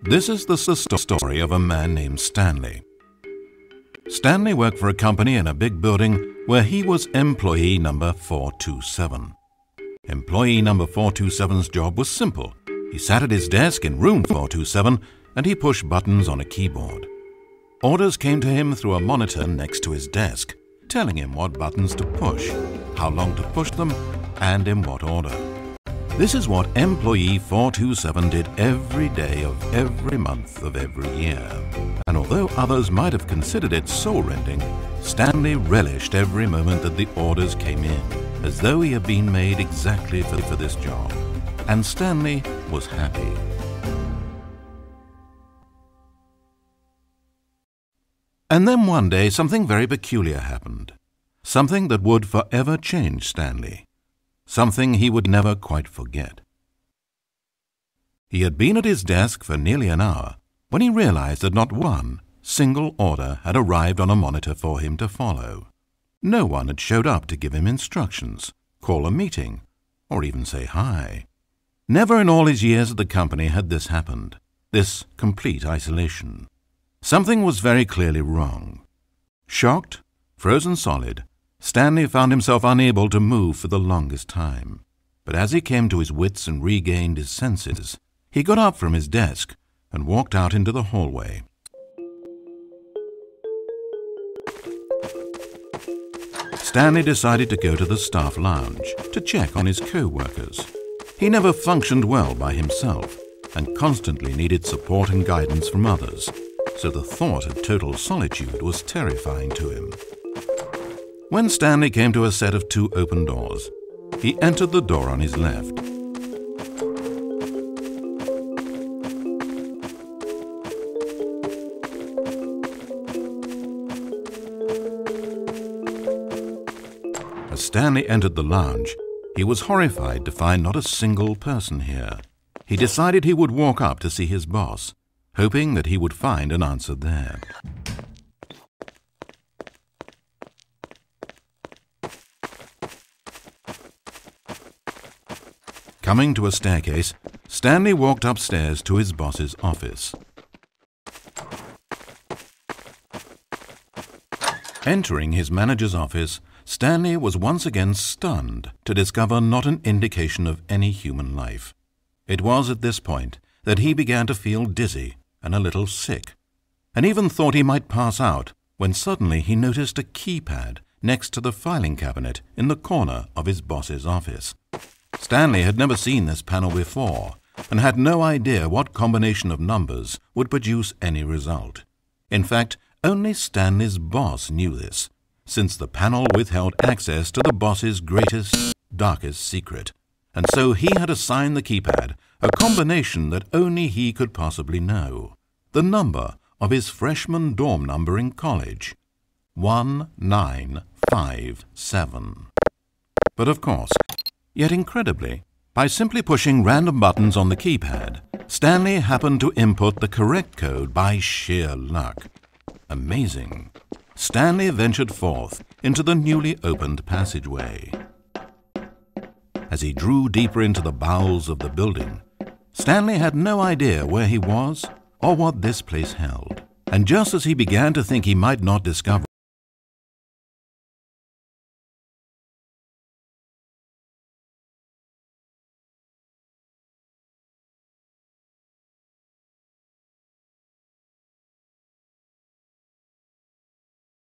This is the story of a man named Stanley. Stanley worked for a company in a big building where he was employee number 427. Employee number 427's job was simple. He sat at his desk in room 427 and he pushed buttons on a keyboard. Orders came to him through a monitor next to his desk, telling him what buttons to push, how long to push them, and in what order. This is what employee 427 did every day of every month of every year. And although others might have considered it soul-rending, Stanley relished every moment that the orders came in, as though he had been made exactly for this job. And Stanley was happy. And then one day something very peculiar happened. Something that would forever change Stanley. Something he would never quite forget. He had been at his desk for nearly an hour when he realized that not one single order had arrived on a monitor for him to follow. No one had showed up to give him instructions, call a meeting, or even say hi. Never in all his years at the company had this happened, this complete isolation. Something was very clearly wrong. Shocked, frozen solid, Stanley found himself unable to move for the longest time. But as he came to his wits and regained his senses, he got up from his desk and walked out into the hallway. Stanley decided to go to the staff lounge to check on his co-workers. He never functioned well by himself and constantly needed support and guidance from others, so the thought of total solitude was terrifying to him. When Stanley came to a set of two open doors, he entered the door on his left. As Stanley entered the lounge, he was horrified to find not a single person here. He decided he would walk up to see his boss, hoping that he would find an answer there. Coming to a staircase, Stanley walked upstairs to his boss's office. Entering his manager's office, Stanley was once again stunned to discover not an indication of any human life. It was at this point that he began to feel dizzy and a little sick, and even thought he might pass out when suddenly he noticed a keypad next to the filing cabinet in the corner of his boss's office. Stanley had never seen this panel before and had no idea what combination of numbers would produce any result. In fact, only Stanley's boss knew this, since the panel withheld access to the boss's greatest, darkest secret, and so he had assigned the keypad a combination that only he could possibly know, the number of his freshman dorm number in college, 1957. But of course, yet incredibly, by simply pushing random buttons on the keypad, Stanley happened to input the correct code by sheer luck. Amazing. Stanley ventured forth into the newly opened passageway. As he drew deeper into the bowels of the building, Stanley had no idea where he was or what this place held. And just as he began to think he might not discover